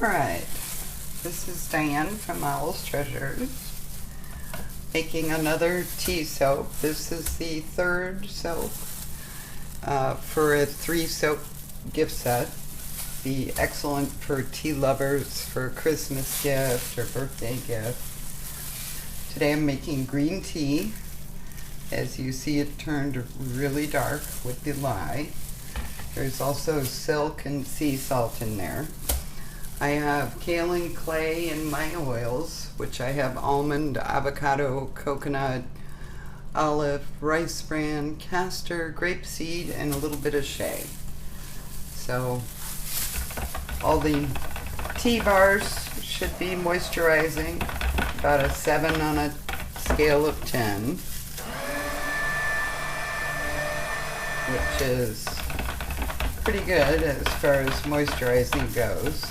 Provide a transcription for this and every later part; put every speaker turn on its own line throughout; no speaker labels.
Alright, this is Diane from Owl's Treasures, making another tea soap. This is the third soap for a 3-soap gift set. Be excellent for tea lovers, for a Christmas gift or birthday gift. Today I'm making green tea. As you see, it turned really dark with the lye. There's also silk and sea salt in there. I have kaolin clay in my oils, which I have almond, avocado, coconut, olive, rice bran, castor, grapeseed, and a little bit of shea. So all the tea bars should be moisturizing, about a 7 on a scale of 10, which is pretty good as far as moisturizing goes.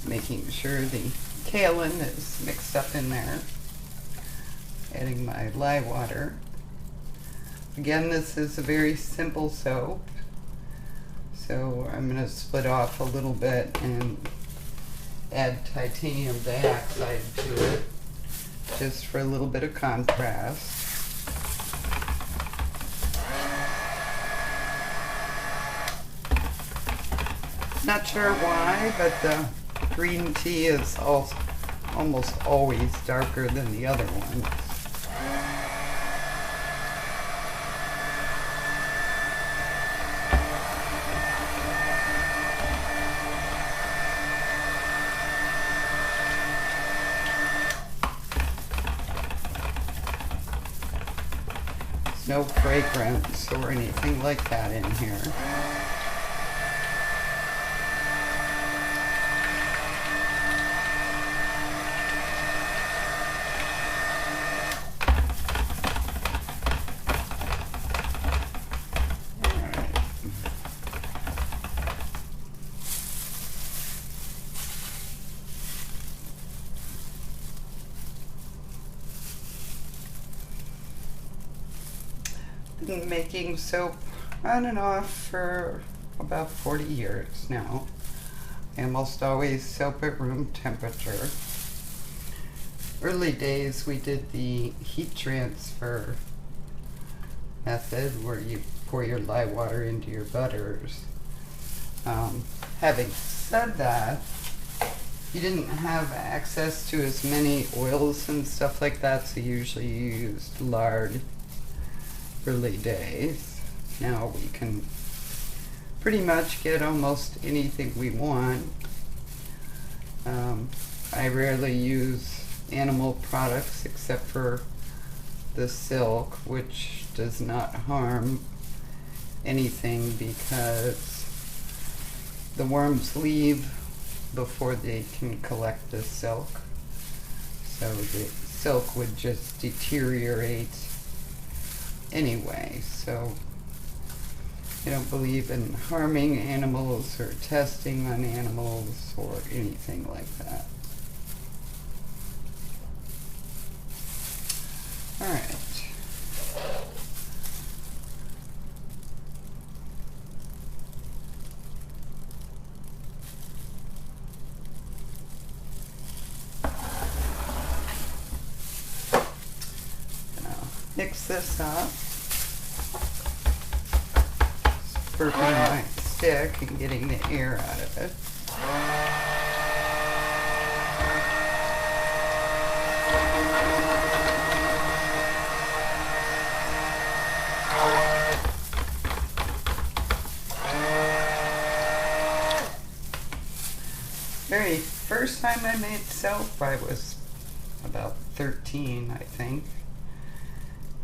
Making sure the kaolin is mixed up in there. Adding my lye water. Again, this is a very simple soap, so I'm going to split off a little bit and add titanium dioxide to it, just for a little bit of contrast. Not sure why, but the green tea is almost always darker than the other ones. There's no fragrance or anything like that in here. Been making soap on and off for about 40 years now. I almost always soap at room temperature. Early days we did the heat transfer method where you pour your lye water into your butters. Having said that, you didn't have access to as many oils and stuff like that, so usually you used lard. Early days. Now we can pretty much get almost anything we want. I rarely use animal products except for the silk, which does not harm anything because the worms leave before they can collect the silk. So the silk would just deteriorate anyway, so I don't believe in harming animals or testing on animals or anything like that. Alright. Mix this up. Burping my stick and getting the air out of it. Very first time I made soap, I was about 13, I think.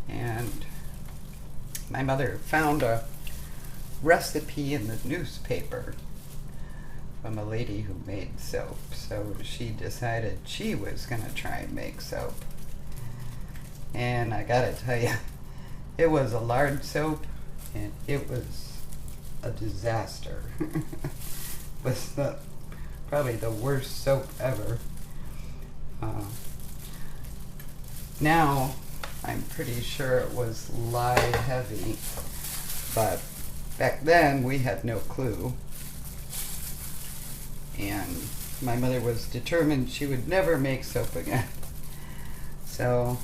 And my mother found a recipe in the newspaper from a lady who made soap, so she decided she was going to try and make soap. And I gotta tell you, it was a lard soap and it was a disaster. It was probably the worst soap ever. Now I'm pretty sure it was lye heavy, but back then we had no clue. And my mother was determined she would never make soap again. So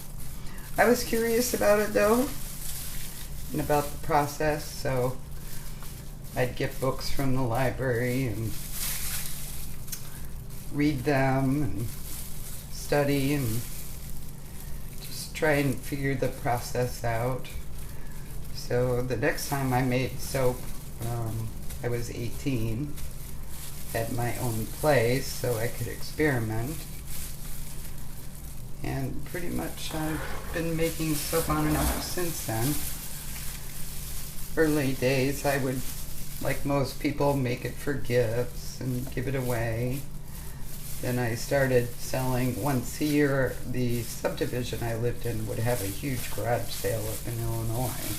I was curious about it though, and about the process, so I'd get books from the library and read them and study and just try and figure the process out. So the next time I made soap, I was 18, had my own place so I could experiment. And pretty much I've been making soap on and off since then. Early days I would, like most people, make it for gifts and give it away. Then I started selling once a year. The subdivision I lived in would have a huge garage sale up in Illinois.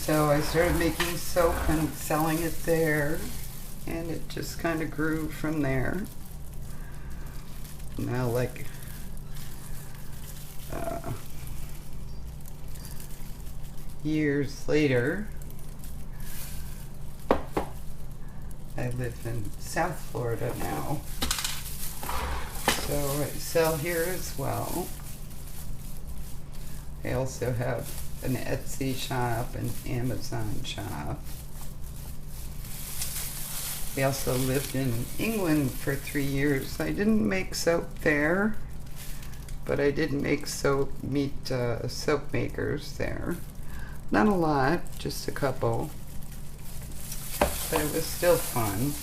So I started making soap and selling it there, and it just kind of grew from there. Now, like, years later, I live in South Florida now, so I sell here as well. I also have an Etsy shop, an Amazon shop. We also lived in England for 3 years. I didn't make soap there, but I did make soap, meet soap makers there. Not a lot, just a couple, but it was still fun.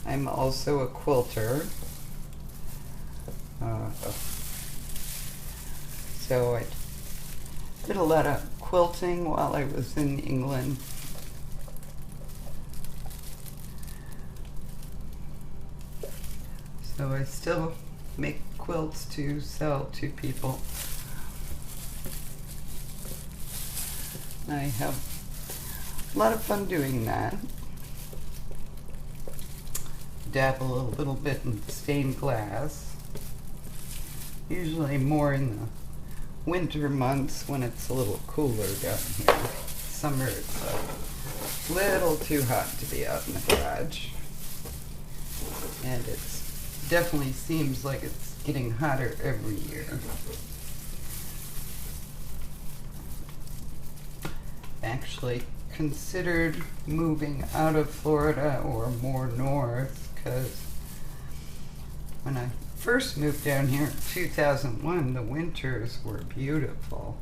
I'm also a quilter. So I did a lot of quilting while I was in England. So I still make quilts to sell to people. I have a lot of fun doing that. Dabble a little bit in stained glass. Usually more in the winter months when it's a little cooler down here. Summer it's a little too hot to be out in the garage. And it's definitely seems like it's getting hotter every year. Actually considered moving out of Florida or more north, because when I first moved down here in 2001, the winters were beautiful.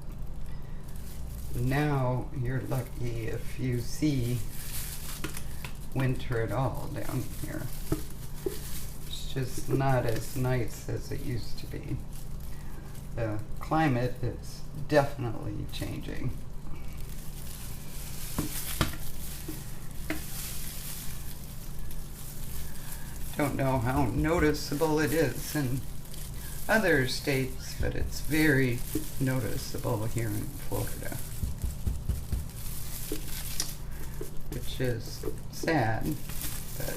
Now you're lucky if you see winter at all down here. It's just not as nice as it used to be. The climate is definitely changing. Don't know how noticeable it is in other states, but it's very noticeable here in Florida, which is sad, but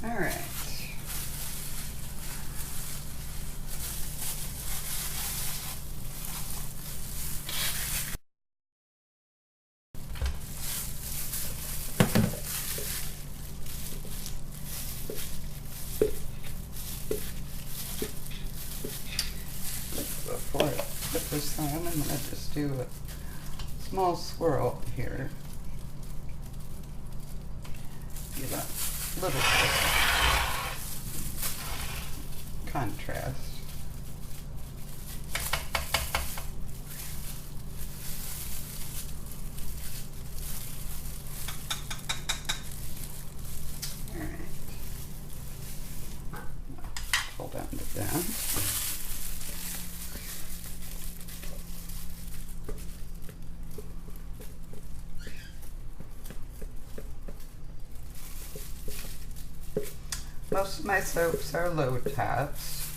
all right. Before I put this on, I'm going to just do a small swirl here. Give a little bit of contrast. All right. Hold on to that. Most of my soaps are low tops.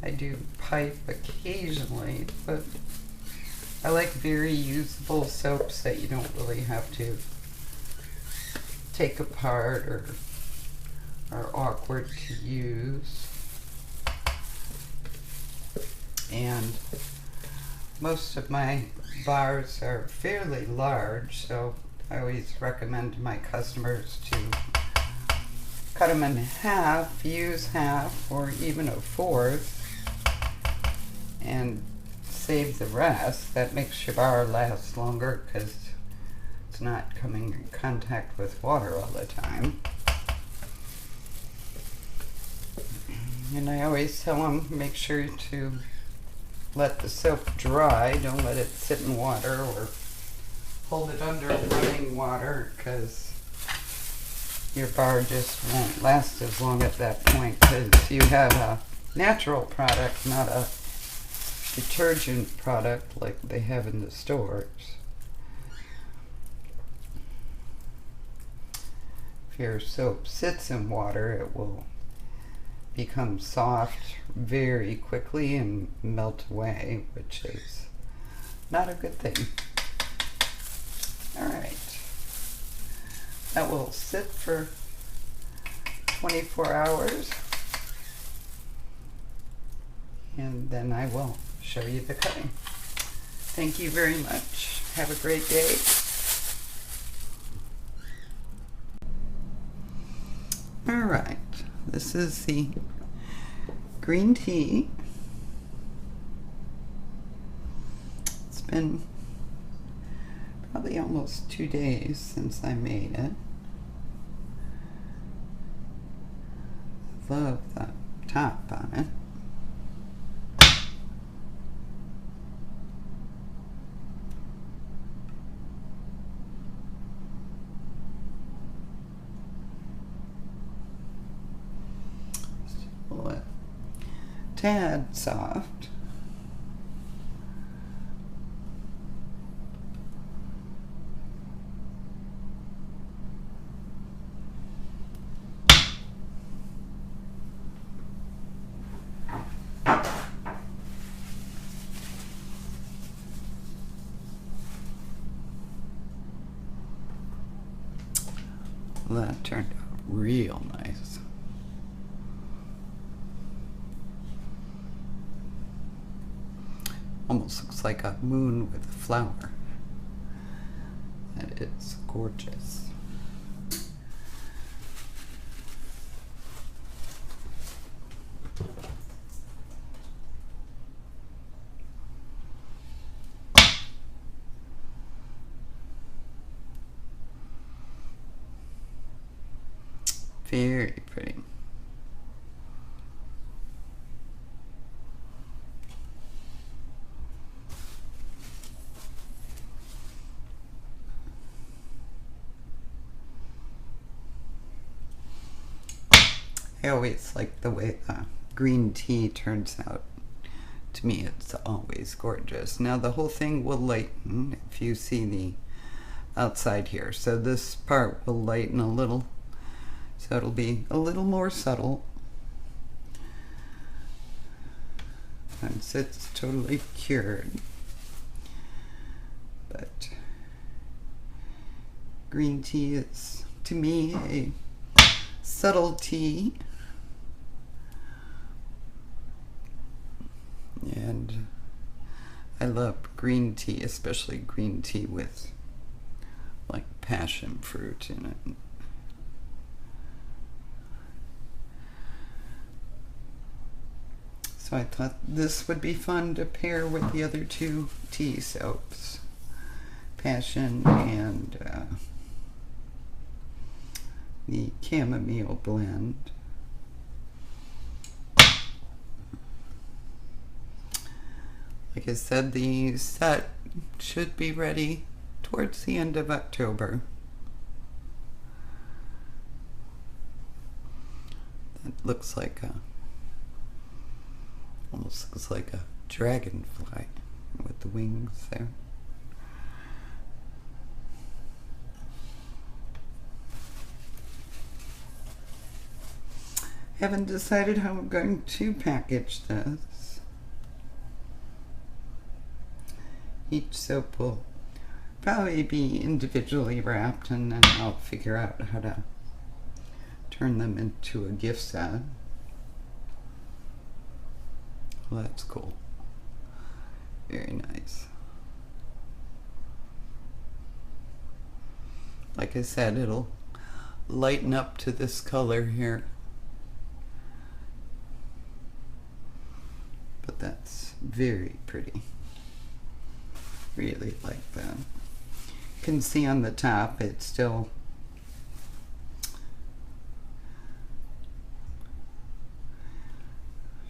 I do pipe occasionally, but I like very usable soaps that you don't really have to take apart or are awkward to use. And most of my bars are fairly large, so I always recommend to my customers to cut them in half, use half, or even a fourth, and save the rest. That makes your bar last longer because it's not coming in contact with water all the time. And I always tell them, make sure to let the soap dry. Don't let it sit in water or hold it under running water, because your bar just won't last as long at that point, because you have a natural product, not a detergent product like they have in the stores. If your soap sits in water, it will become soft very quickly and melt away, which is not a good thing. Alright, that will sit for 24 hours, and then I will show you the cutting. Thank you very much. Have a great day. Alright, this is the green tea. It's been probably almost 2 days since I made it. Love the top on it. Still a tad soft. That turned out real nice. Almost looks like a moon with a flower. That is gorgeous. Very pretty. I always like the way the green tea turns out. To me, it's always gorgeous. Now the whole thing will lighten if you see the outside here. So this part will lighten a little. So it'll be a little more subtle. Once it's totally cured. But green tea is, to me, a subtle tea. And I love green tea, especially green tea with like passion fruit in it. So I thought this would be fun to pair with the other two tea soaps, Passion and the chamomile blend. Like I said, the set should be ready towards the end of October. That looks like a almost looks like a dragonfly with the wings there. Haven't decided how I'm going to package this. Each soap will probably be individually wrapped, and then I'll figure out how to turn them into a gift set. Well, that's cool. Very nice. Like I said, it'll lighten up to this color here. But that's very pretty. Really like that. You can see on the top it's still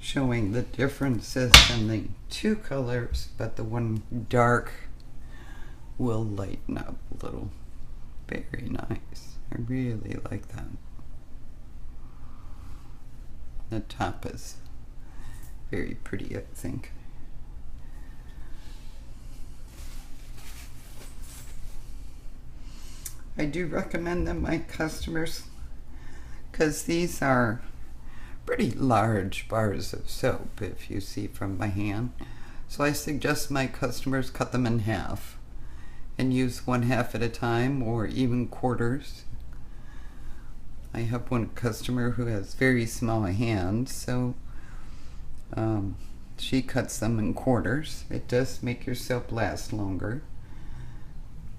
showing the differences in the two colors, but the one dark will lighten up a little. Very nice. I really like that. The top is very pretty, I think. I do recommend them, my customers, because these are pretty large bars of soap, if you see from my hand. So I suggest my customers cut them in half and use 1/2 at a time, or even quarters. I have one customer who has very small hands, so she cuts them in quarters. It does make your soap last longer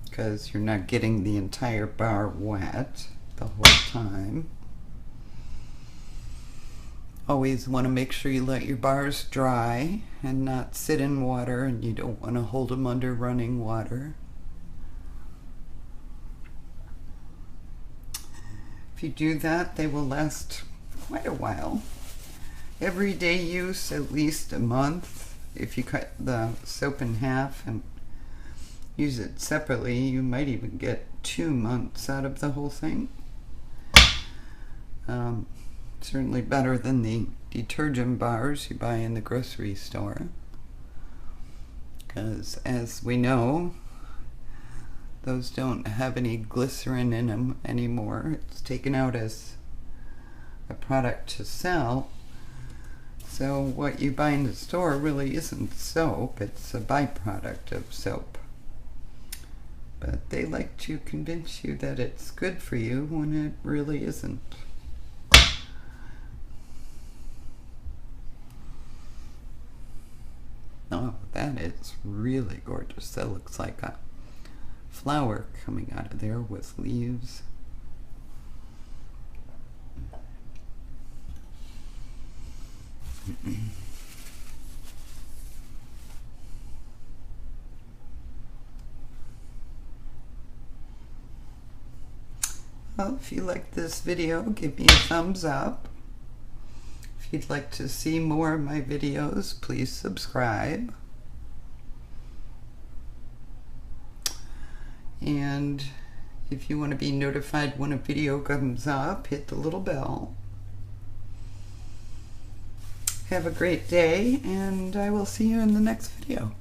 because you're not getting the entire bar wet the whole time. Always want to make sure you let your bars dry and not sit in water, and you don't want to hold them under running water. If you do that, they will last quite a while. Everyday use, at least a month. If you cut the soap in half and use it separately, you might even get 2 months out of the whole thing. Certainly better than the detergent bars you buy in the grocery store, because as we know, those don't have any glycerin in them anymore. It's taken out as a product to sell. So what you buy in the store really isn't soap, it's a byproduct of soap. But they like to convince you that it's good for you when it really isn't. Oh, that is really gorgeous. That looks like a flower coming out of there with leaves. Well, if you like this video, give me a thumbs up. If you'd like to see more of my videos, please subscribe. And if you want to be notified when a video comes up, hit the little bell. Have a great day, and I will see you in the next video.